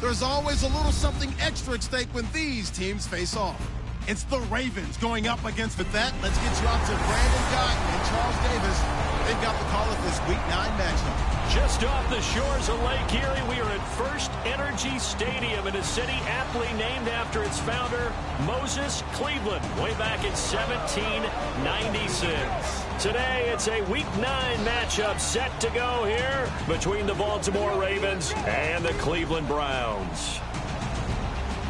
There's always a little something extra at stake when these teams face off. It's the Ravens going up against. With that, let's get you out to Brandon Guyton and Charles Davis. They've got the call of this Week 9 matchup. Just off the shores of Lake Erie, we are at First Energy Stadium in a city aptly named after its founder, Moses Cleveland, way back in 1796. Today, it's a Week 9 matchup set to go here between the Baltimore Ravens and the Cleveland Browns.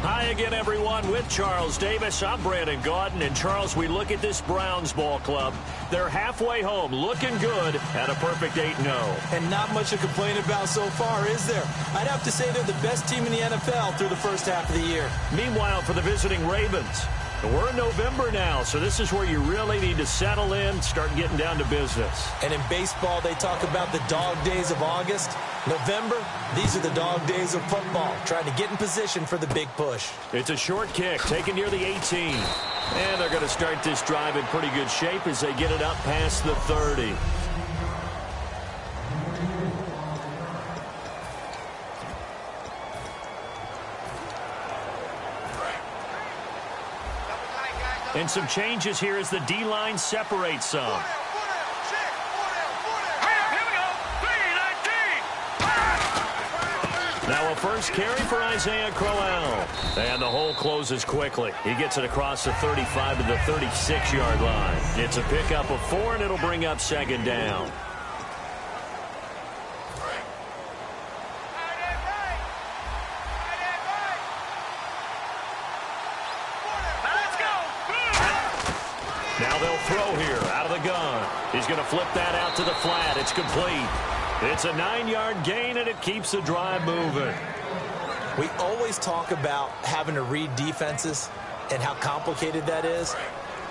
Hi again, everyone. With Charles Davis, I'm Brandon Guyton. And, Charles, we look at this Browns ball club. They're halfway home, looking good at a perfect 8-0. And not much to complain about so far, is there? I'd have to say they're the best team in the NFL through the first half of the year. Meanwhile, for the visiting Ravens, we're in November now, so this is where you really need to settle in, start getting down to business. And in baseball, they talk about the dog days of August. November, these are the dog days of football, trying to get in position for the big push. It's a short kick, taken near the 18. And they're going to start this drive in pretty good shape as they get it up past the 30. And some changes here as the D-line separates some. Now a first carry for Isaiah Crowell. And the hole closes quickly. He gets it across the 35 to the 36-yard line. It's a pickup of 4, and it'll bring up second down. Now they'll throw here out of the gun. He's going to flip that out to the flat. It's complete. It's a 9-yard gain, and it keeps the drive moving. We always talk about having to read defenses and how complicated that is.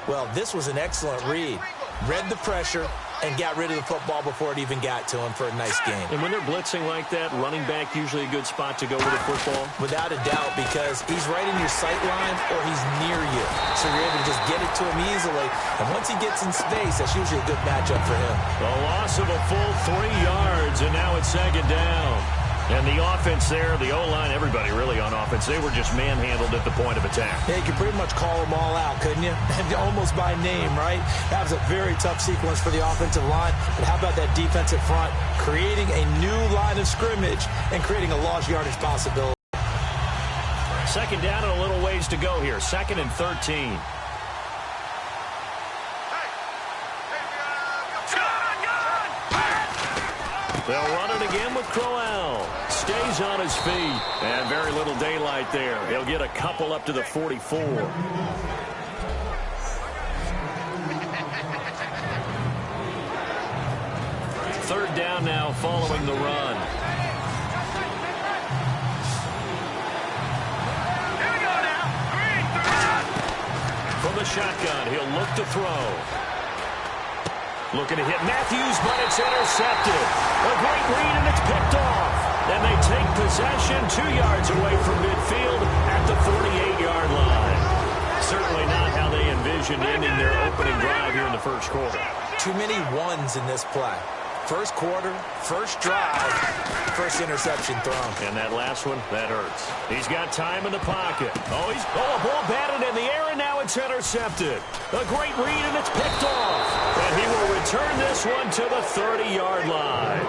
Well, this was an excellent read. Read the pressure and got rid of the football before it even got to him for a nice game. And when they're blitzing like that, running back usually a good spot to go with the football? Without a doubt, because he's right in your sight line or he's near you. So you're able to just get it to him easily. And once he gets in space, that's usually a good matchup for him. The loss of a full 3 yards, and now it's second down. And the offense there, the O-line, everybody really on offense, they were just manhandled at the point of attack. Yeah, you could pretty much call them all out, couldn't you? Almost by name, right? That was a very tough sequence for the offensive line. But how about that defensive front creating a new line of scrimmage and creating a lost yardage possibility? Second down and a little ways to go here. 2nd and 13. They'll run it again with Crowell. Stays on his feet. And very little daylight there. He'll get a couple up to the 44. Third down now following the run. Here we go now. From the shotgun, he'll look to throw. Looking to hit Matthews, but it's intercepted. A great read, and it's picked off. And they take possession 2 yards away from midfield at the 48-yard line. Certainly not how they envisioned ending their opening drive here in the first quarter. Too many ones in this play. First quarter, first drive, first interception thrown. And that last one, that hurts. He's got time in the pocket. A ball batted in the air, and now it's intercepted. A great read, and it's picked off. And he will return this one to the 30-yard line.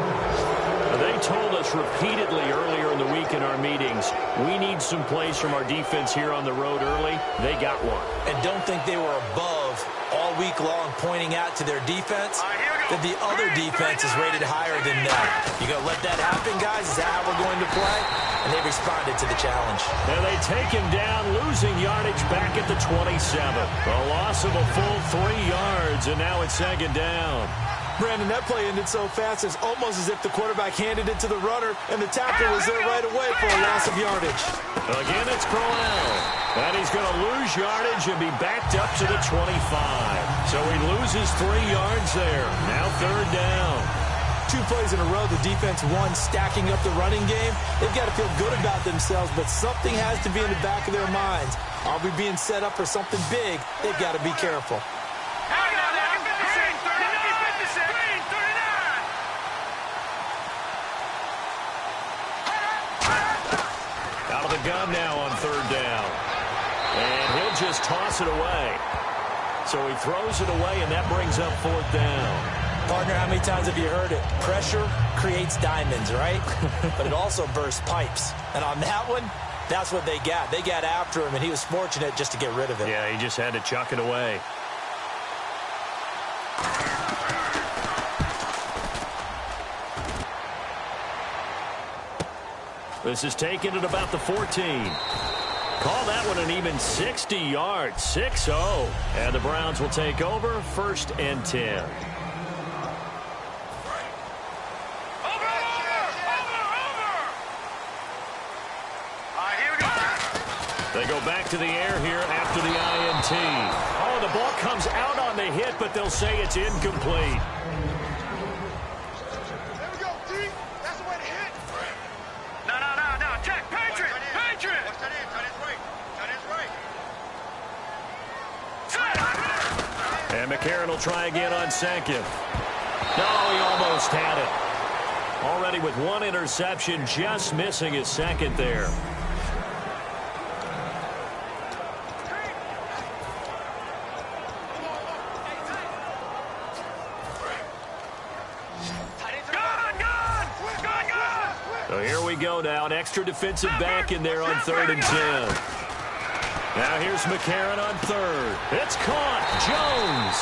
They told us repeatedly earlier in the week in our meetings, we need some plays from our defense here on the road early. They got one. And don't think they were above all week long pointing out to their defense that the other defense is rated higher than them. You going to let that happen, guys? Is that how we're going to play? And they responded to the challenge. And they take him down, losing yardage back at the 27. A loss of a full 3 yards, and now it's second down. Brandon, that play ended so fast, it's almost as if the quarterback handed it to the runner, and the tackle was there right away for a loss of yardage. Again, it's Crowell. And he's going to lose yardage and be backed up to the 25. So he loses 3 yards there. Now third down. 2 plays in a row, the defense won, stacking up the running game. They've got to feel good about themselves, but something has to be in the back of their minds. Are we being set up for something big? They've got to be careful. of the gun now on third down. And he'll just toss it away. So he throws it away, and that brings up fourth down. Partner, how many times have you heard it? Pressure creates diamonds, right? But it also bursts pipes. And on that one, that's what they got. They got after him, and he was fortunate just to get rid of it. Yeah, he just had to chuck it away. This is taken at about the 14. Call that one an even 60 yards, 6-0. And the Browns will take over, 1st and 10. They go back to the air here after the INT. Oh, the ball comes out on the hit, but they'll say it's incomplete. There we go, D. That's the way to hit. No. Check. Patriot. Turn his right. And McCarron will try again on second. No, he almost had it. Already with one interception, just missing his second there. So here we go now. An extra defensive back in there on 3rd and 10. Now here's McCarron on third. It's caught. Jones.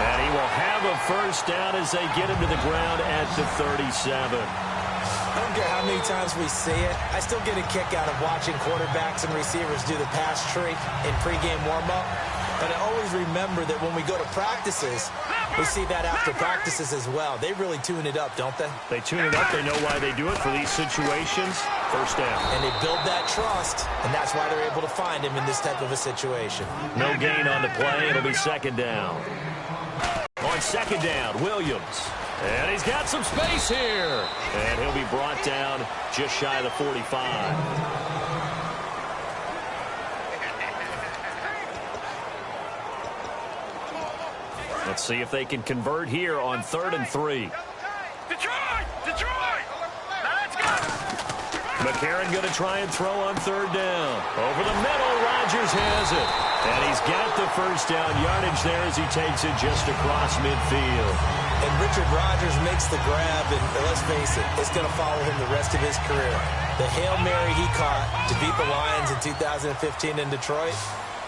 And he will have a first down as they get him to the ground at the 37. I don't care how many times we see it. I still get a kick out of watching quarterbacks and receivers do the pass tree in pregame warm-up. But I always remember that when we go to practices, we see that after practices as well. They really tune it up, don't they? They tune it up. They know why they do it for these situations. First down. And they build that trust, and that's why they're able to find him in this type of a situation. No gain on the play. It'll be second down. On second down, Williams. And he's got some space here. And he'll be brought down just shy of the 45. Let's see if they can convert here on 3rd and 3. Detroit! Let's go! McCarron going to try and throw on 3rd down. Over the middle, Rodgers has it. And he's got the first down yardage there as he takes it just across midfield. And Richard Rodgers makes the grab, and let's face it, it's going to follow him the rest of his career. The Hail Mary he caught to beat the Lions in 2015 in Detroit,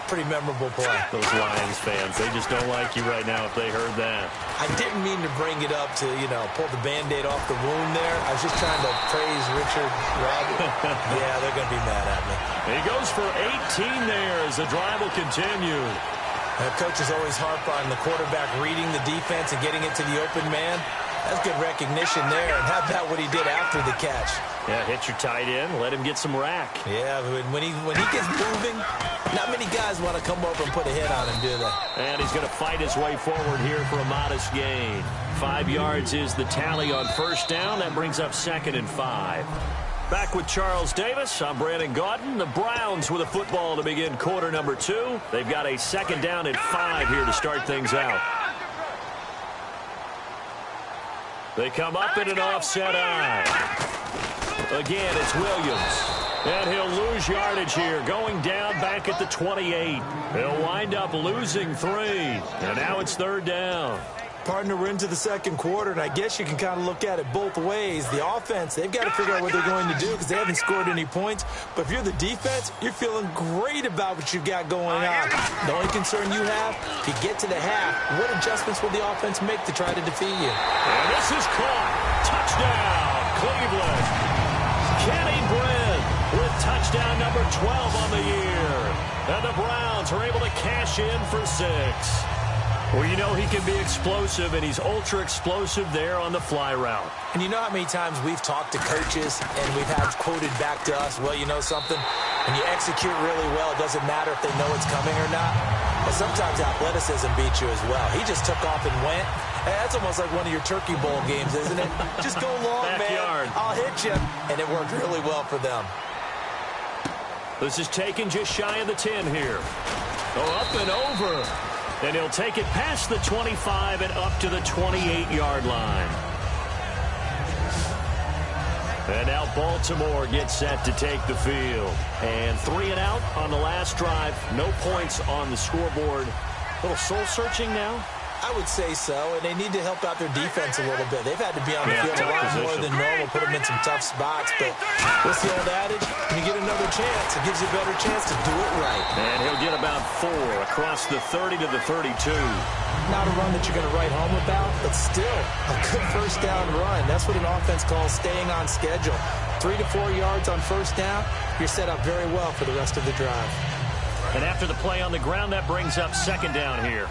pretty memorable play. Those Lions fans, they just don't like you right now if they heard that. I didn't mean to bring it up to, pull the Band-Aid off the wound there. I was just trying to praise Richard Rodgers. Yeah, they're going to be mad at me. He goes for 18 there as the drive will continue. Coaches always harp on the quarterback reading the defense and getting it to the open man. That's good recognition there. And how about what he did after the catch? Yeah, hit your tight end, let him get some rack. Yeah, when he gets moving, not many guys want to come over and put a hit on him, do they? And he's going to fight his way forward here for a modest gain. 5 yards is the tally on first down. That brings up 2nd and 5. Back with Charles Davis, I'm Brandon Gaudin. The Browns with a football to begin quarter number 2. They've got a 2nd down and 5 here to start things out. They come up in an offset eye. Again, it's Williams. And he'll lose yardage here, going down back at the 28. He'll wind up losing 3. And now it's 3rd down. Partner, we're into the second quarter, and I guess you can kind of look at it both ways. The offense, they've got to figure out what they're going to do because they haven't scored any points. But if you're the defense, you're feeling great about what you've got going on. The only concern you have, if you get to the half, what adjustments will the offense make to try to defeat you? And this is caught. Touchdown, Cleveland. Kenny Brent with touchdown number 12 on the year. And the Browns are able to cash in for 6. Well, you know he can be explosive, and he's ultra-explosive there on the fly route. And you know how many times we've talked to coaches, and we've had quoted back to us, well, you know something? When you execute really well, it doesn't matter if they know it's coming or not. But sometimes athleticism beats you as well. He just took off and went. Hey, that's almost like one of your Turkey Bowl games, isn't it? Just go long, Backyard. man. I'll hit you. And it worked really well for them. This is taken just shy of the 10 here. Go up and over. And he'll take it past the 25 and up to the 28-yard line. And now Baltimore gets set to take the field. And 3 and out on the last drive. No points on the scoreboard. A little soul-searching now? I would say so, and they need to help out their defense a little bit. They've had to be on the field a lot more than normal, put them in some tough spots. But what's the old adage? When you get another chance, it gives you a better chance to do it right. And he'll get about 4 across the 30 to the 32. Not a run that you're going to write home about, but still a good first down run. That's what an offense calls staying on schedule. 3 to 4 yards on first down, you're set up very well for the rest of the drive. And after the play on the ground, that brings up second down here.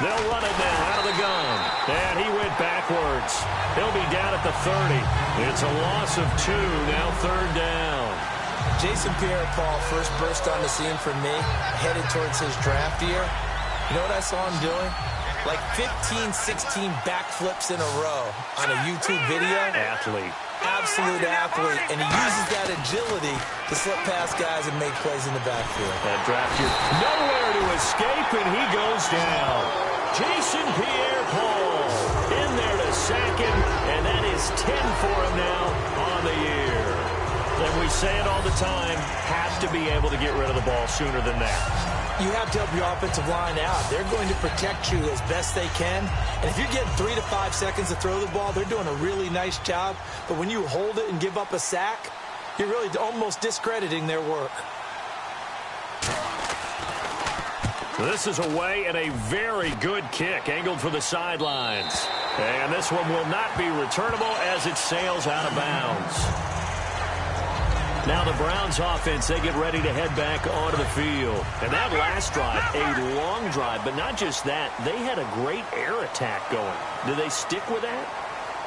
They'll run it now out of the gun. And he went backwards. He'll be down at the 30. It's a loss of 2, now third down. Jason Pierre-Paul first burst on the scene for me, headed towards his draft year. You know what I saw him doing? Like 15, 16 backflips in a row on a YouTube video. Athlete. Absolute athlete, and he uses that agility to slip past guys and make plays in the backfield. That draft year, nowhere to escape, and he goes down. Jason Pierre-Paul in there to sack him, and that is 10 for him now on the year. And we say it all the time, have to be able to get rid of the ball sooner than that. You have to help your offensive line out. They're going to protect you as best they can. And if you're getting 3 to 5 seconds to throw the ball, they're doing a really nice job. But when you hold it and give up a sack, you're really almost discrediting their work. This is away and a very good kick, angled for the sidelines. And this one will not be returnable as it sails out of bounds. Now the Browns offense, they get ready to head back onto the field. And that last drive, a long drive, but not just that. They had a great air attack going. Do they stick with that?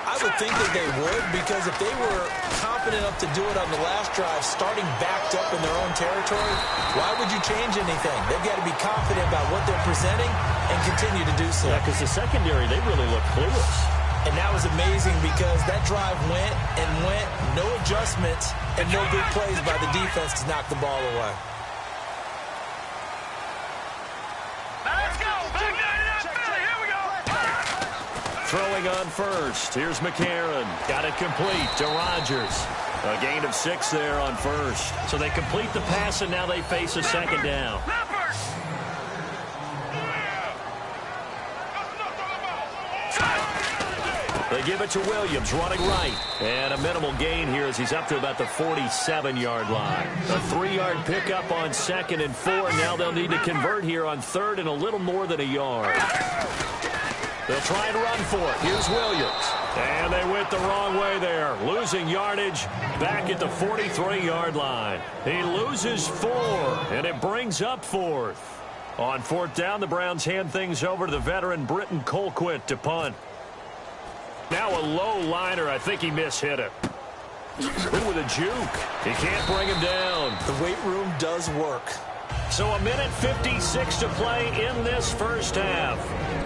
I would think that they would, because if they were confident enough to do it on the last drive, starting backed up in their own territory, why would you change anything? They've got to be confident about what they're presenting and continue to do so. Yeah, because the secondary, they really look clueless. And that was amazing because that drive went and went, no adjustments, and no big plays by the defense to knock the ball away. Let's go! Here we go! Throwing on first. Here's McCarron. Got it complete to Rodgers. A gain of 6 there on first. So they complete the pass, and now they face a second down. They give it to Williams, running right. And a minimal gain here as he's up to about the 47-yard line. A 3-yard pickup on 2nd and 4. Now they'll need to convert here on 3rd and a little more than a yard. They'll try and run for it. Here's Williams. And they went the wrong way there. Losing yardage back at the 43-yard line. He loses 4, and it brings up 4th. On 4th down, the Browns hand things over to the veteran Britton Colquitt to punt. Now a low liner. I think he mishit it. Ooh, with a juke. He can't bring him down. The weight room does work. So a minute 56 to play in this first half.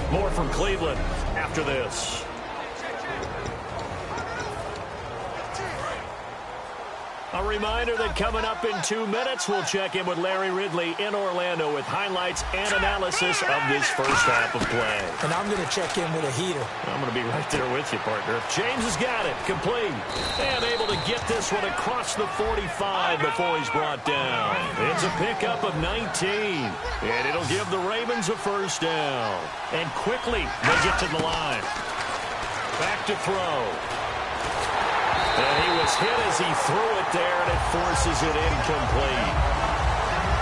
More from Cleveland after this. A reminder that coming up in 2 minutes, we'll check in with Larry Ridley in Orlando with highlights and analysis of this first half of play. And I'm going to check in with a heater. I'm going to be right there with you, partner. James has got it, complete. And able to get this one across the 45 before he's brought down. It's a pickup of 19. And it'll give the Ravens a first down. And quickly, they get to the line. Back to throw. And he was hit as he threw it there, and it forces it incomplete.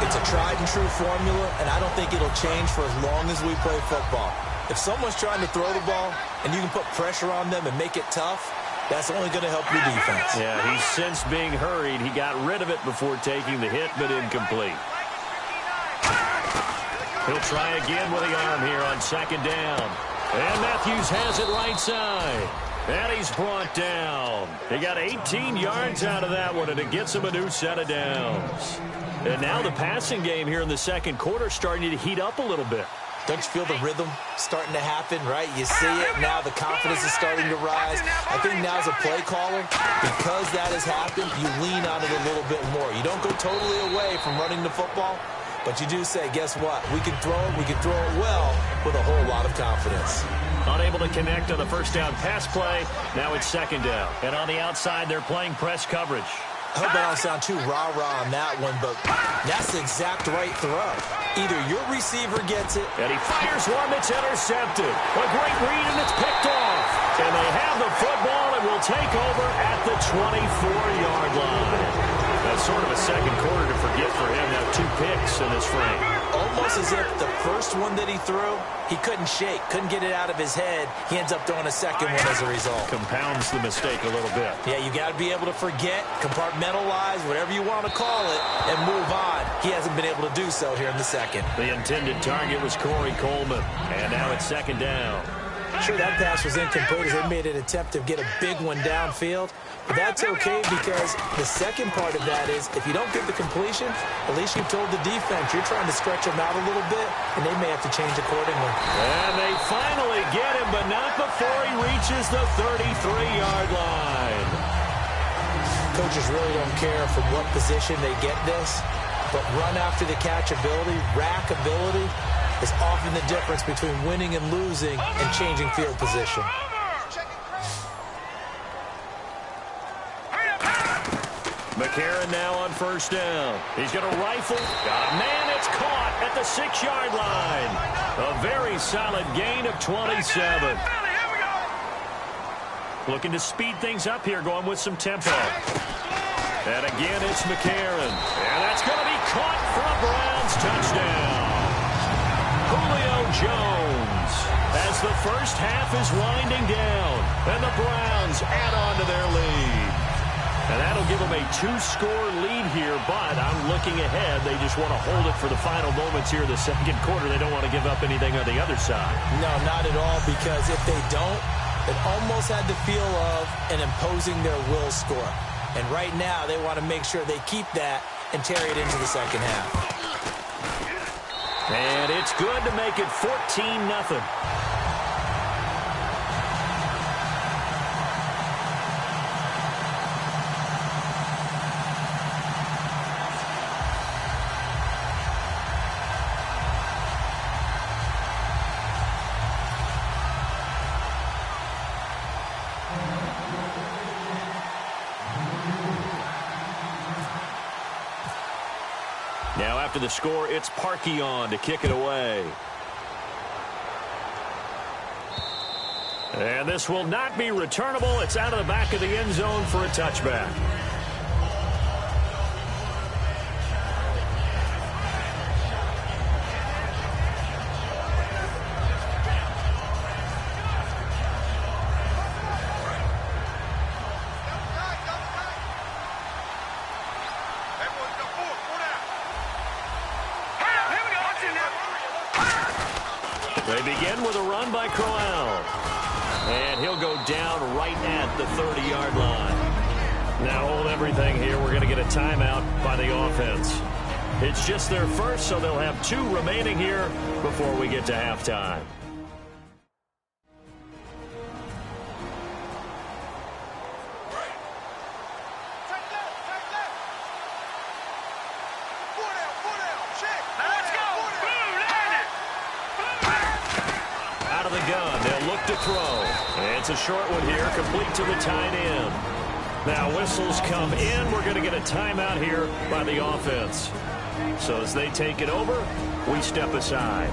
It's a tried-and-true formula, and I don't think it'll change for as long as we play football. If someone's trying to throw the ball, and you can put pressure on them and make it tough, that's only going to help your defense. Yeah, he's since being hurried. He got rid of it before taking the hit, but incomplete. He'll try again with the arm here on 2nd down. And Matthews has it right side. And he's brought down. He got 18 yards out of that one, and it gets him a new set of downs. And now the passing game here in the second quarter starting to heat up a little bit. Don't you feel the rhythm starting to happen, right? You see it now. The confidence is starting to rise. I think now as a play caller, because that has happened, you lean on it a little bit more. You don't go totally away from running the football, But you do say, guess what? We can throw it well with a whole lot of confidence. Unable to connect on the first down pass play. Now it's second down. And on the outside, they're playing press coverage. I hope I don't sound too rah-rah on that one, but that's the exact right throw. Either your receiver gets it. And he fires one that's intercepted. A great read, and it's picked off. And they have the football and will take over at the 24-yard line. That's sort of a second quarter to forget for him. Now 2 picks in this frame. Almost as if the first one that he threw, he couldn't shake, couldn't get it out of his head. He ends up throwing a second one as a result. Compounds the mistake a little bit. Yeah, you got to be able to forget, compartmentalize, whatever you want to call it, and move on. He hasn't been able to do so here in the second. The intended target was Corey Coleman. And now it's second down. Sure, that pass was incomplete as they made an attempt to get a big one downfield. But that's okay because the second part of that is if you don't get the completion, at least you've told the defense you're trying to stretch them out a little bit, and they may have to change accordingly. And they finally get him, but not before he reaches the 33-yard line. Coaches really don't care from what position they get this, but run after the catch ability, rack ability, is often the difference between winning and losing and changing field position. McCarron now on first down. He's going to rifle. Man, it's caught at the 6-yard line. A very solid gain of 27. Looking to speed things up here, going with some tempo. And again, it's McCarron. And that's going to be caught for a Browns touchdown. Julio Jones, as the first half is winding down, and the Browns add on to their lead. And that'll give them a 2-score lead here, but I'm looking ahead. They just want to hold it for the final moments here in the second quarter. They don't want to give up anything on the other side. No, not at all, because if they don't, it almost had the feel of an imposing their will score. And right now, they want to make sure they keep that and carry it into the second half. And it's good to make it 14-0. Now after the score, it's Parkey on to kick it away. And this will not be returnable. It's out of the back of the end zone for a touchback. They begin with a run by Crowell. And he'll go down right at the 30-yard line. Now hold everything here. We're going to get a timeout by the offense. It's just their first, so they'll have 2 remaining here before we get to halftime. Out of the gun, they'll look to throw. And it's a short one here, complete to the tight end. Now whistles come in. We're going to get a timeout here by the offense. So as they take it over, we step aside.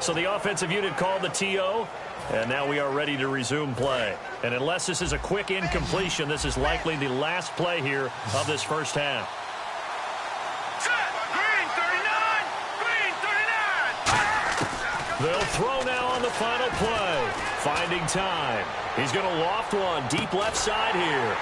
So the offensive unit called the TO. And now we are ready to resume play. And unless this is a quick incompletion, this is likely the last play here of this first half. They'll throw now on the final play. Finding time. He's going to loft one deep left side here.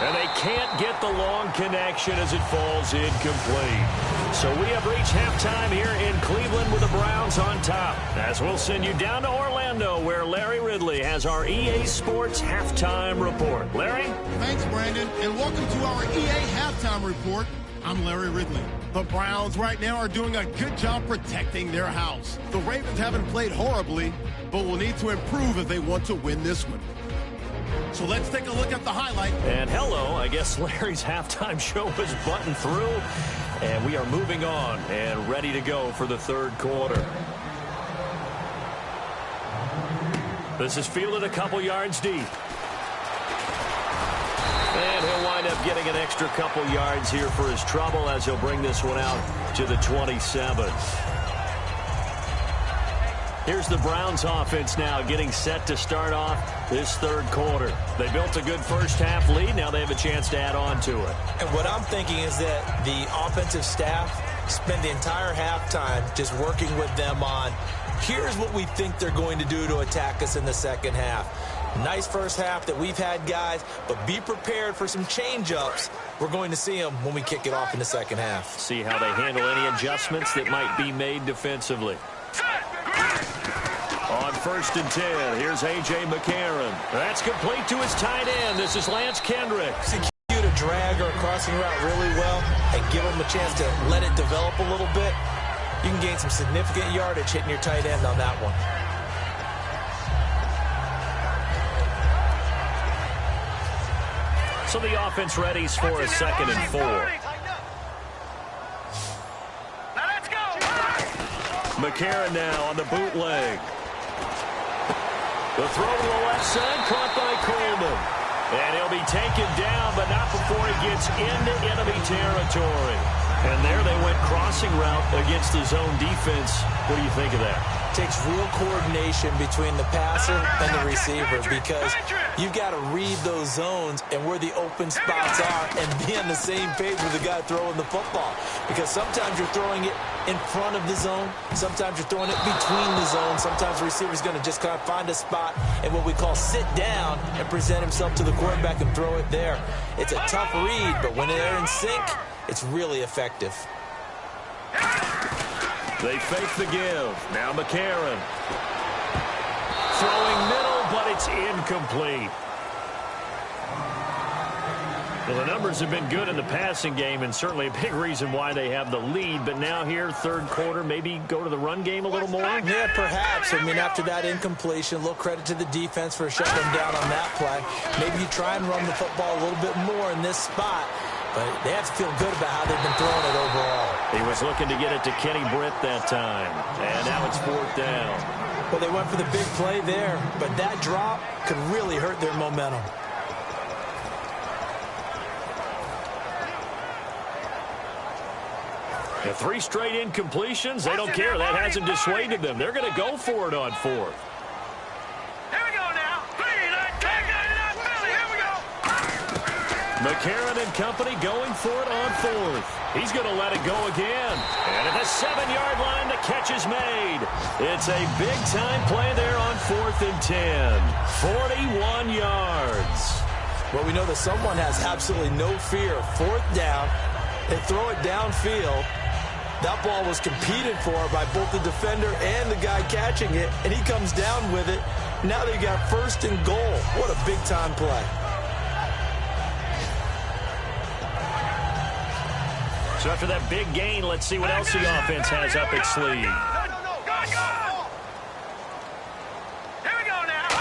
And they can't get the long connection as it falls incomplete. So we have reached halftime here in Cleveland with the Browns on top. As we'll send you down to Orlando where Larry Ridley has our EA Sports Halftime Report. Larry? Thanks, Brandon, and welcome to our EA Halftime Report. I'm Larry Ridley. The Browns right now are doing a good job protecting their house. The Ravens haven't played horribly, but will need to improve if they want to win this one. So let's take a look at the highlight. And hello, I guess Larry's halftime show was buttoned through. And we are moving on and ready to go for the third quarter. This is fielded a couple yards deep. And he'll wind up getting an extra couple yards here for his trouble as he'll bring this one out to the 27. Here's the Browns offense now getting set to start off this third quarter. They built a good first half lead. Now they have a chance to add on to it. And what I'm thinking is that the offensive staff spend the entire halftime just working with them on, here's what we think they're going to do to attack us in the second half. Nice first half that we've had, guys, but be prepared for some change-ups. We're going to see them when we kick it off in the second half. See how they handle any adjustments that might be made defensively. On 1st and 10, here's A.J. McCarron. That's complete to his tight end. This is Lance Kendrick. Execute a drag or a crossing route really well and give him a chance to let it develop a little bit. You can gain some significant yardage hitting your tight end on that one. So the offense readies for a 2nd and 4. Now let's go. McCarron now on the bootleg. The throw to the left side, caught by Coleman. And he'll be taken down, but not before he gets into enemy territory. And there they went crossing route against the zone defense. What do you think of that? Takes real coordination between the passer and the receiver because you've got to read those zones and where the open spots are and be on the same page with the guy throwing the football. Because sometimes you're throwing it in front of the zone. Sometimes you're throwing it between the zones. Sometimes the receiver's going to just kind of find a spot and what we call sit down and present himself to the quarterback and throw it there. It's a tough read, but when they're in sync, it's really effective. They fake the give. Now McCarron. Throwing middle, but it's incomplete. Well, the numbers have been good in the passing game and certainly a big reason why they have the lead. But now here, third quarter, maybe go to the run game a little more? Yeah, perhaps. I mean, after that incompletion, a little credit to the defense for shutting them down on that play. Maybe you try and run the football a little bit more in this spot. But they have to feel good about how they've been throwing it overall. He was looking to get it to Kenny Britt that time. And now it's 4th down. Well, they went for the big play there, but that drop could really hurt their momentum. The 3 straight incompletions, they don't care. That hasn't dissuaded them. They're going to go for it on 4th. McCarron and company going for it on 4th. He's going to let it go again. And at the 7-yard line, the catch is made. It's a big-time play there on 4th and 10. 41 yards. Well, we know that someone has absolutely no fear. 4th down. They throw it downfield. That ball was competed for by both the defender and the guy catching it, and he comes down with it. Now they got 1st and goal. What a big-time play. So after that big gain, let's see what else the offense has up its sleeve. Here we go now.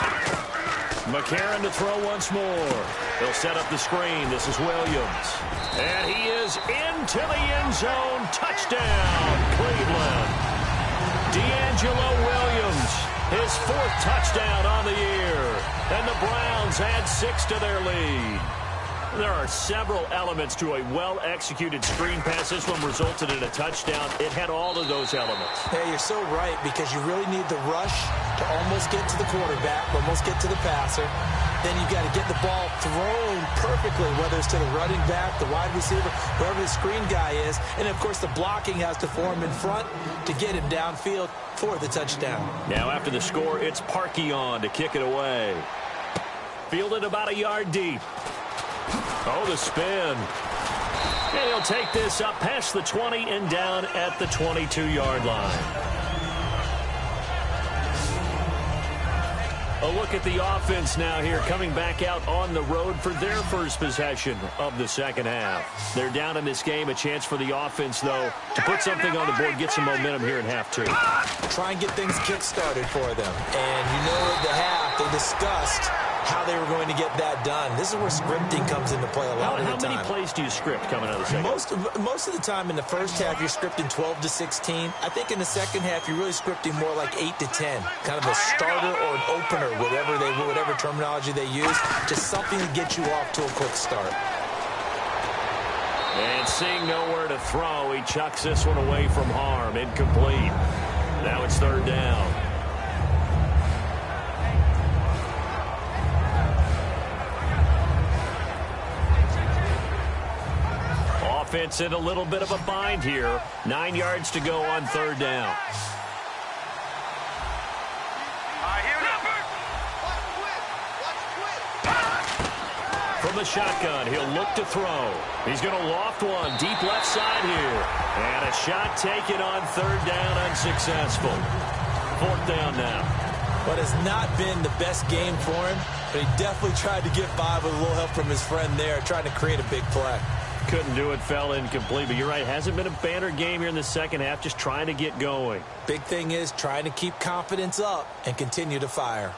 McCarron to throw once more. They'll set up the screen. This is Williams. And he is into the end zone. Touchdown, Cleveland. D'Angelo Williams, his 4th touchdown on the year. And the Browns add 6 to their lead. There are several elements to a well-executed screen pass. This one resulted in a touchdown. It had all of those elements. Yeah, you're so right because you really need the rush to almost get to the quarterback, almost get to the passer. Then you've got to get the ball thrown perfectly, whether it's to the running back, the wide receiver, wherever the screen guy is. And, of course, the blocking has to form in front to get him downfield for the touchdown. Now after the score, it's Parkey on to kick it away. Fielded about a yard deep. Oh, the spin. And he'll take this up past the 20 and down at the 22-yard line. A look at the offense now here, coming back out on the road for their first possession of the second half. They're down in this game. A chance for the offense, though, to put something on the board, get some momentum here in half 2. Try and get things kick-started for them. And you know at the half they discussed how they were going to get that done. This is where scripting comes into play a lot of the time. How many plays do you script coming out of the second? Most of the time in the first half, you're scripting 12 to 16. I think in the second half, you're really scripting more like 8 to 10. Kind of a starter or an opener, whatever terminology they use. Just something to get you off to a quick start. And seeing nowhere to throw, he chucks this one away from harm. Incomplete. Now it's third down. Offense in a little bit of a bind here. 9 yards to go on third down. From the shotgun, he'll look to throw. He's going to loft one deep left side here. And a shot taken on third down, unsuccessful. Fourth down now. But it's not been the best game for him, but he definitely tried to get by with a little help from his friend there, trying to create a big play. Couldn't do it, fell incomplete. But you're right, hasn't been a banner game here in the second half, just trying to get going. Big thing is trying to keep confidence up and continue to fire.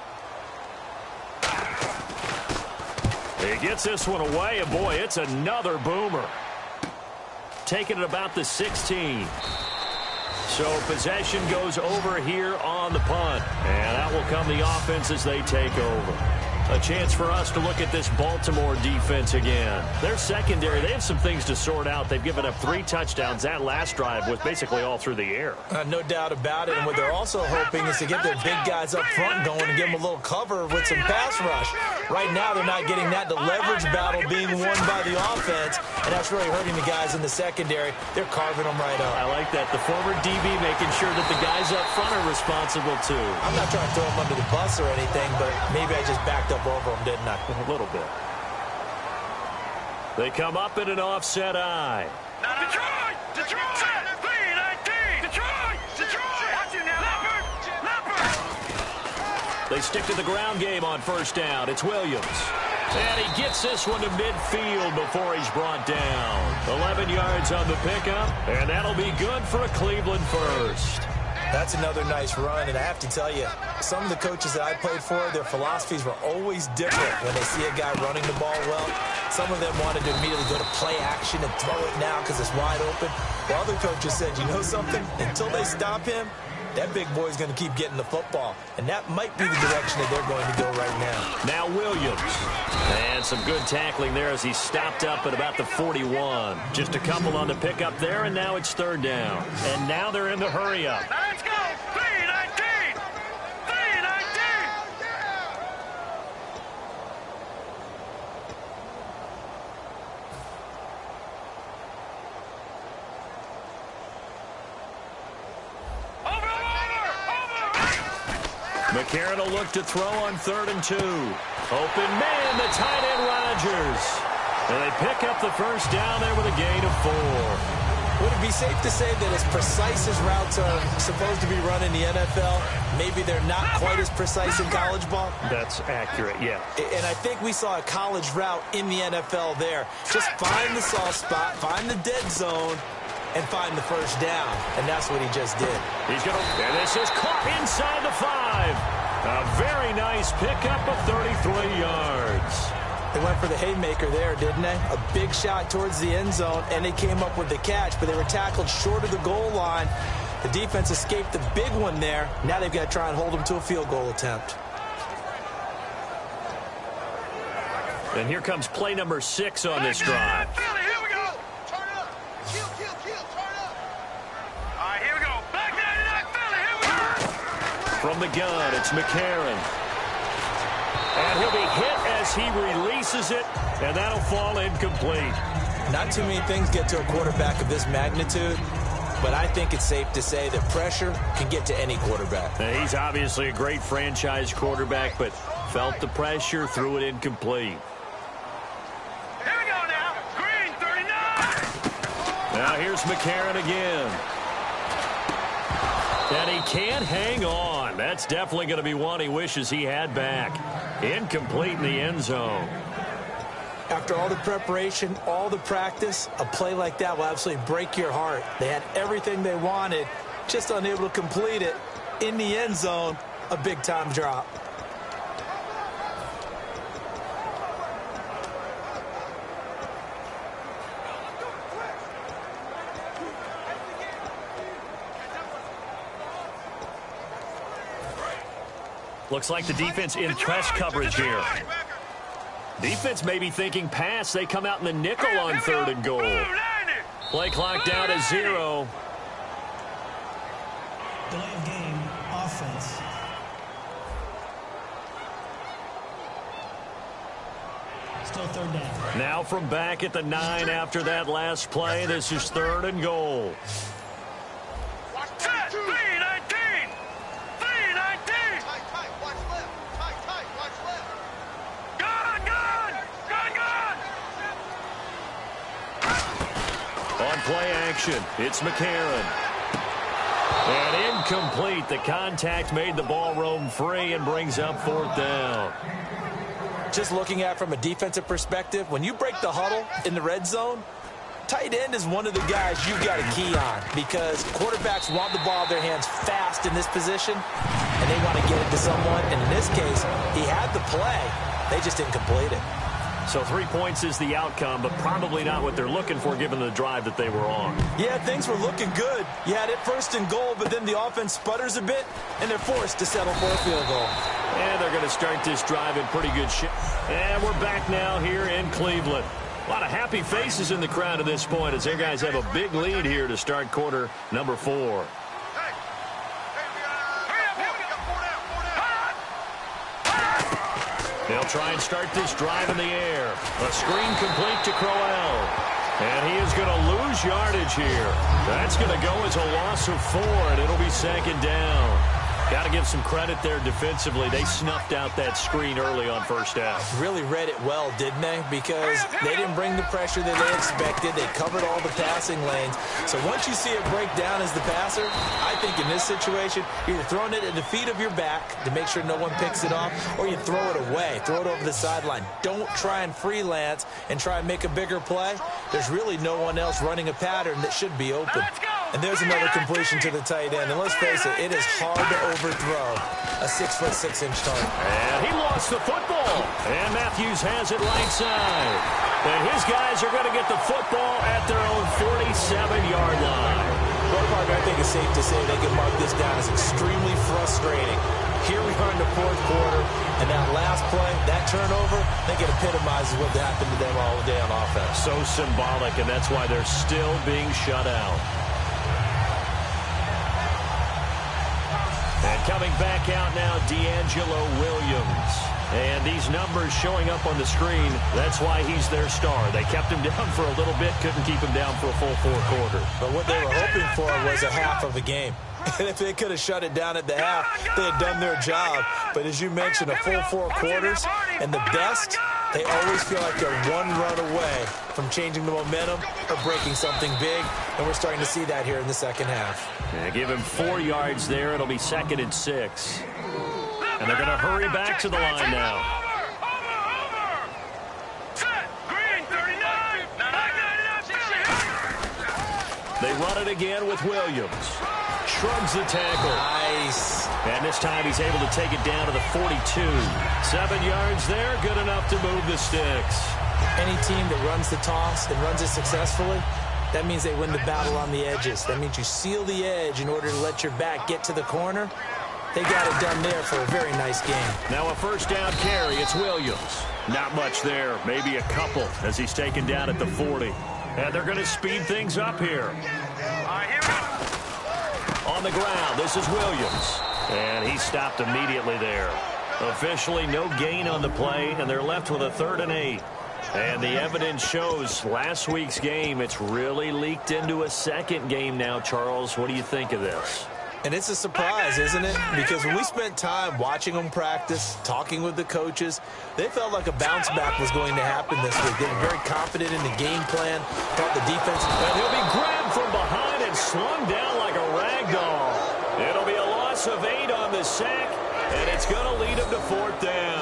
He gets this one away, and boy, it's another boomer. Taking it about the 16. So possession goes over here on the punt. And out will come the offense as they take over. A chance for us to look at this Baltimore defense again. Their secondary, they have some things to sort out. They've given up 3 touchdowns. That last drive was basically all through the air. No doubt about it. And what they're also hoping is to get their big guys up front going and give them a little cover with some pass rush. Right now, they're not getting that. The leverage battle being won by the offense, and that's really hurting the guys in the secondary. They're carving them right up. I like that. The former DB making sure that the guys up front are responsible, too. I'm not trying to throw them under the bus or anything, but maybe I just backed up over them, didn't I? A little bit. They come up in an offset eye. Detroit! Detroit! V-19! Detroit! Detroit! Watch it now! They stick to the ground game on first down. It's Williams. And he gets this one to midfield before he's brought down. 11 yards on the pickup, and that'll be good for a Cleveland first. That's another nice run, and I have to tell you, some of the coaches that I played for, their philosophies were always different when they see a guy running the ball well. Some of them wanted to immediately go to play action and throw it now because it's wide open. While other coaches said, you know something? Until they stop him, that big boy's going to keep getting the football. And that might be the direction that they're going to go right now. Now Williams. And some good tackling there as he stopped up at about the 41. Just a couple on the pickup there, and now it's third down. And now they're in the hurry up. Let's go! V-19! V-19! McCarron will look to throw on 3rd and 2. Open man, the tight end Rodgers. And they pick up the first down there with a gain of 4. Would it be safe to say that as precise as routes are supposed to be run in the NFL, maybe they're not quite as precise in college ball? That's accurate, yeah. And I think we saw a college route in the NFL there. Just find the soft spot, find the dead zone, and find the first down. And that's what he just did. He's going to, and this is caught inside the 5. A very nice pickup of 33 yards. They went for the haymaker there, didn't they? A big shot towards the end zone, and they came up with the catch, but they were tackled short of the goal line. The defense escaped the big one there. Now they've got to try and hold them to a field goal attempt. And here comes play number 6 on this drive. Philly, here we go. Turn it up. Kill, turn it up. All right, here we go. Back 99, Philly, here we go. From the gun, it's McCarron. And he'll be hit as he releases it, and that'll fall incomplete. Not too many things get to a quarterback of this magnitude, but I think it's safe to say that pressure can get to any quarterback. Now, he's obviously a great franchise quarterback, but felt the pressure, threw it incomplete. Here we go now. Green, 39. Now here's McCarron again. And he can't hang on. That's definitely going to be one he wishes he had back. Incomplete in the end zone. After all the preparation, all the practice, a play like that will absolutely break your heart. They had everything they wanted, just unable to complete it. In the end zone, a big-time drop. Looks like the defense in press coverage here. Defense may be thinking pass. They come out in the nickel on 3rd and goal. Play clock down to 0. Delay of game, offense. Still 3rd down. Now from back at the 9 after that last play. This is 3rd and goal. Set, 3-19. 3-19. Tight, watch left. Tight, watch left. Gun. On play action, it's McCarron. And incomplete. The contact made the ball roam free and brings up 4th down. Just looking at it from a defensive perspective, when you break the huddle in the red zone, tight end is one of the guys you've got to key on because quarterbacks want the ball in their hands fast in this position, and they want to get it to someone. And in this case, he had the play. They just didn't complete it. So 3 points is the outcome, but probably not what they're looking for given the drive that they were on. Yeah, things were looking good. You had it 1st and goal, but then the offense sputters a bit, and they're forced to settle for a field goal. And they're going to start this drive in pretty good shape. And we're back now here in Cleveland. A lot of happy faces in the crowd at this point as their guys have a big lead here to start quarter number 4. They'll try and start this drive in the air. A screen complete to Crowell. And he is going to lose yardage here. That's going to go as a loss of 4, and it'll be 2nd down. Got to give some credit there defensively. They snuffed out that screen early on 1st down. Really read it well, didn't they? Because they didn't bring the pressure that they expected. They covered all the passing lanes. So once you see it break down as the passer, I think in this situation, you're throwing it at the feet of your back to make sure no one picks it off, or you throw it away. Throw it over the sideline. Don't try and freelance and try and make a bigger play. There's really no one else running a pattern that should be open. And there's another completion to the tight end. And let's face it, it is hard to overthrow a 6'6" target. And he lost the football. And Matthews has it right side. And his guys are going to get the football at their own 47-yard line. Well, Parker, I think it's safe to say they can mark this down as extremely frustrating. Here we are in the 4th quarter, and that last play, that turnover, I think it epitomizes what happened to them all day on offense. So symbolic, and that's why they're still being shut out. And coming back out now, D'Angelo Williams. And these numbers showing up on the screen, that's why he's their star. They kept him down for a little bit, couldn't keep him down for a full 4 quarters. But what they were hoping for was a half of a game. And if they could have shut it down at the half, they had done their job. But as you mentioned, a full 4 quarters, and the best, they always feel like they're one run away from changing the momentum or breaking something big. And we're starting to see that here in the 2nd half. Yeah, give him 4 yards there. It'll be 2nd and 6. And they're going to hurry back to the line now. They run it again with Williams. Shrugs the tackle. Nice. And this time he's able to take it down to the 42. 7 yards there, good enough to move the sticks. Any team that runs the toss and runs it successfully, that means they win the battle on the edges. That means you seal the edge in order to let your back get to the corner. They got it done there for a very nice game. Now a 1st down carry. It's Williams. Not much there. Maybe a couple as he's taken down at the 40. And they're going to speed things up here. On the ground, this is Williams. And he stopped immediately there. Officially no gain on the play, and they're left with a 3rd and 8. And the evidence shows last week's game, it's really leaked into a 2nd game now, Charles. What do you think of this? And it's a surprise, isn't it? Because when we spent time watching them practice, talking with the coaches, they felt like a bounce back was going to happen this week. They were very confident in the game plan, thought the defense. And he'll be grabbed from behind and slung down like a rag doll. It'll be a loss of 8 on the sack, and it's going to lead him to 4th down.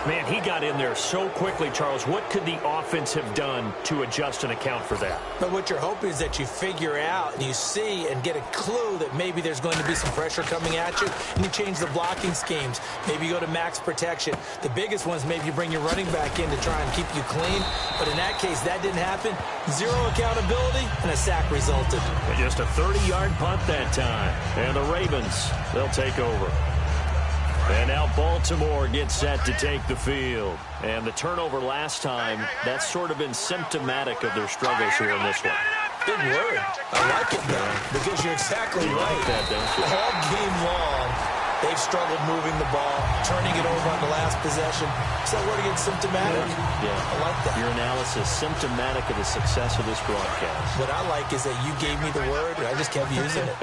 Man, he got in there so quickly, Charles. What could the offense have done to adjust and account for that? But what you're hoping is that you figure out and you see and get a clue that maybe there's going to be some pressure coming at you, and you change the blocking schemes. Maybe you go to max protection. The biggest ones, maybe you bring your running back in to try and keep you clean. But in that case, that didn't happen. 0 accountability, and a sack resulted. And just a 30-yard punt that time. And the Ravens, they'll take over. And now Baltimore gets set to take the field. And the turnover last time, that's sort of been symptomatic of their struggles here in this one. Big word. I like it, though, because you're exactly right. That, don't you? All game long, they've struggled moving the ball, turning it over on the last possession. So that word again, symptomatic. Yeah. I like that. Your analysis, symptomatic of the success of this broadcast. What I like is that you gave me the word, and I just kept using it.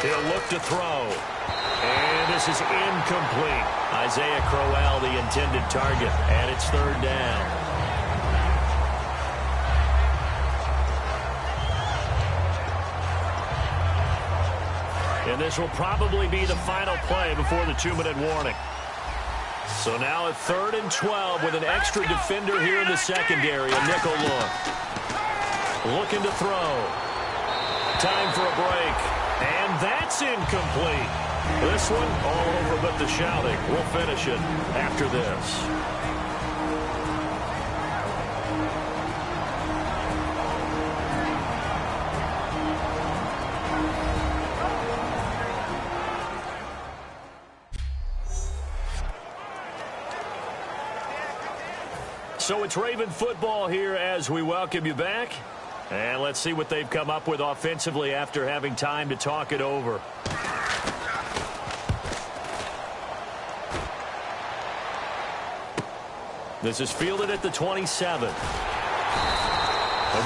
He'll look to throw. And this is incomplete. Isaiah Crowell, the intended target. And it's third down. And this will probably be the final play before the 2-minute warning. So now a 3rd and 12 with an extra defender here in the secondary. A nickel look. Looking to throw. Time for a break. And that's incomplete. This one all over but the shouting. We'll finish it after this. So it's Raven football here as we welcome you back. And let's see what they've come up with offensively after having time to talk it over. This is fielded at the 27. A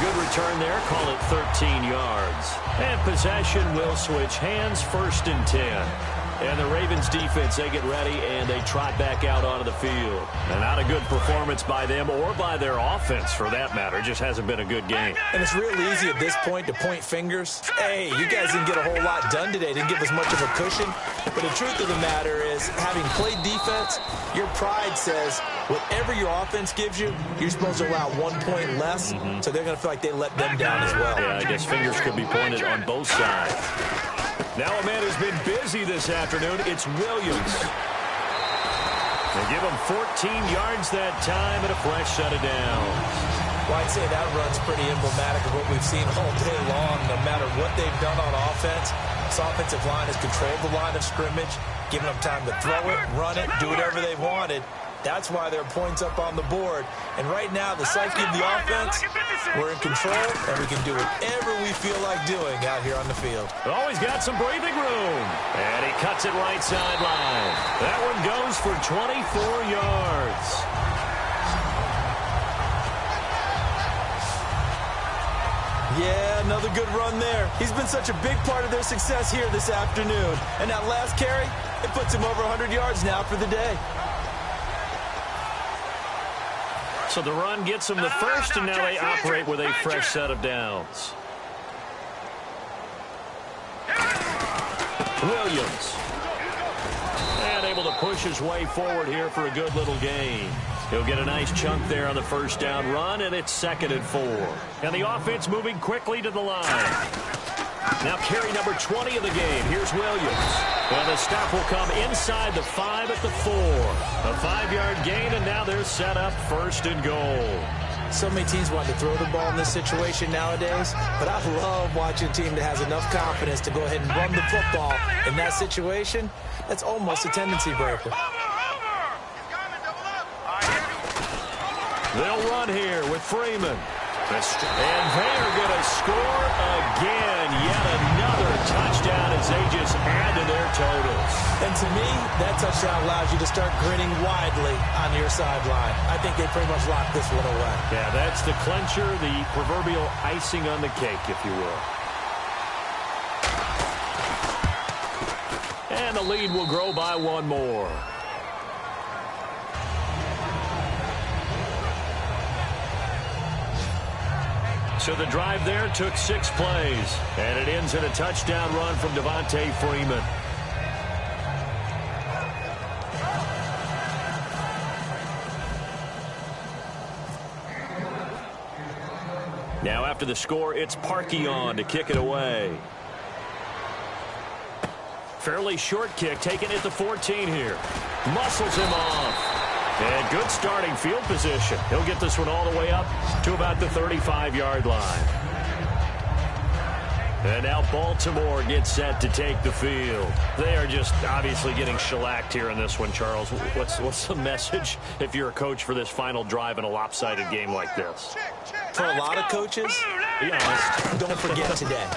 good return there. Call it 13 yards. And possession will switch hands, 1st and 10. And the Ravens defense, they get ready and they trot back out onto the field. And not a good performance by them or by their offense for that matter. It just hasn't been a good game. And it's real easy at this point to point fingers. Hey, you guys didn't get a whole lot done today. Didn't give us much of a cushion. But the truth of the matter is, having played defense, your pride says whatever your offense gives you, you're supposed to allow 1 point less. So they're going to feel like they let them down as well. Yeah, I guess fingers could be pointed on both sides. Now a man who's been busy this afternoon, it's Williams. They give him 14 yards that time and a fresh set of downs. Well, I'd say that run's pretty emblematic of what we've seen all day long. No matter what they've done on offense, this offensive line has controlled the line of scrimmage, given them time to throw it, run it, do whatever they've wanted. That's why there are points up on the board. And right now, the psyche of the offense, we're in control, and we can do whatever we feel like doing out here on the field. Oh, he's got some breathing room. And he cuts it right sideline. That one goes for 24 yards. Yeah, another good run there. He's been such a big part of their success here this afternoon. And that last carry, it puts him over 100 yards now for the day. So the run gets them the first, and now they operate with a fresh set of downs. Williams. And able to push his way forward here for a good little gain. He'll get a nice chunk there on the first down run, and it's 2nd and 4. And the offense moving quickly to the line. Now carry number 20 of the game. Here's Williams. Well, the stop will come inside the 5 at the 4. A 5-yard gain, and now they're set up 1st and goal. So many teams want to throw the ball in this situation nowadays, but I love watching a team that has enough confidence to go ahead and run the football in that situation. That's almost a tendency breaker. They'll run here with Freeman. And they are going to score again. Yet another touchdown as they just add to their totals. And to me, that touchdown allows you to start grinning widely on your sideline. I think they pretty much locked this one away. Yeah, that's the clincher, the proverbial icing on the cake, if you will. And the lead will grow by 1 more. So the drive there took 6 plays, and it ends in a touchdown run from Devontae Freeman. Now after the score, it's Parkey on to kick it away. Fairly short kick, taken at the 14 here. Muscles him off. And Good starting field position. He'll get this one all the way up to about the 35-yard line. And now Baltimore gets set to take the field. They are just obviously getting shellacked here in this one, Charles. What's the message if you're a coach for this final drive in a lopsided game like this? For a lot of coaches, Be honest. don't forget today.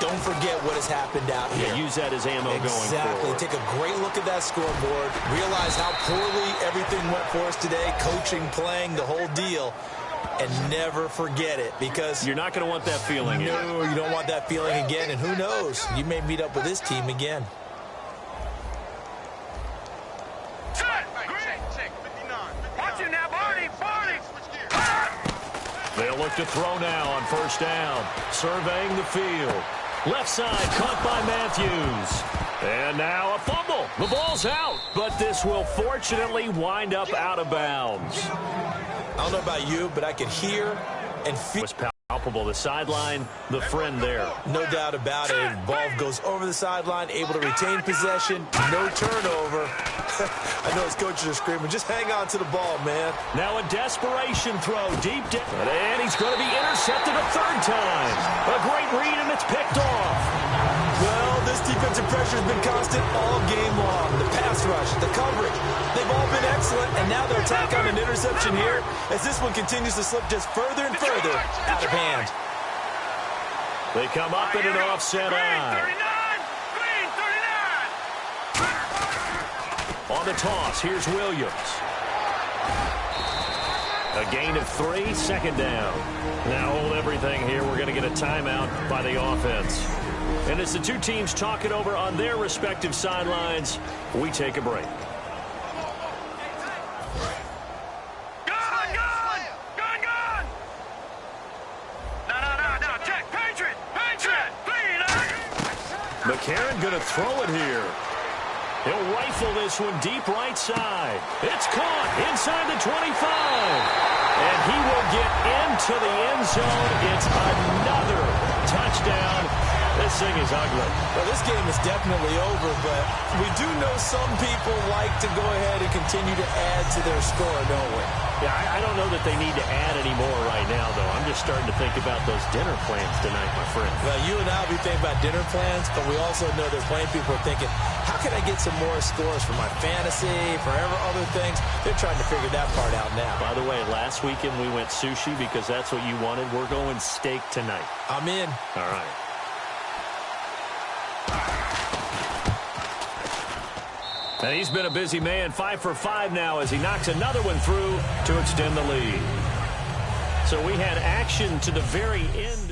Don't forget what has happened out here. Yeah, use that as ammo going forward. Exactly. Take a great look at that scoreboard. Realize how poorly everything went for us today. Coaching, playing, the whole deal. And never forget it, because you're not going to want that feeling. No, you don't want that feeling again. And who knows? You may meet up with this team again. Watch it now, Barney. They'll look to throw now on first down. Surveying the field. Left side caught by Matthews. And now a fumble. The ball's out, but this will fortunately wind up out of bounds. I don't know about you, but I could hear and feel. Was palpable. The sideline, the friend there. No doubt about it. Ball goes over the sideline, able to retain possession. No turnover. I know his coaches are screaming, just hang on to the ball, man. Now a desperation throw deep down. And he's going to be intercepted a third time. A great read, and it's picked off. Well, this defensive pressure has been constant all game long. The pass rush, the coverage, they've all been excellent, and now they're attacking on an interception here as this one continues to slip just further and further out of hand. They come up in an offset eye. On the toss, here's Williams. A gain of 3, second down. Now hold everything here. We're going to get a timeout by the offense. And as the two teams talk it over on their respective sidelines, we take a break. McCarron going to throw it here. He'll rifle this one deep right side. It's caught inside the 25. And he will get into the end zone. It's another touchdown. This thing is ugly. Well, this game is definitely over, but we do know some people like to go ahead and continue to add to their score, don't we? Yeah, I don't know that they need to add any more right now, though. I'm just starting to think about those dinner plans tonight, my friend. Well, you and I will be thinking about dinner plans, but we also know there's plenty of people are thinking, how can I get some more scores for my fantasy, for other things? They're trying to figure that part out now. By the way, last weekend we went sushi because that's what you wanted. We're going steak tonight. I'm in. All right. And he's been a busy man, 5 for 5 now as he knocks another one through to extend the lead. So we had action to the very end.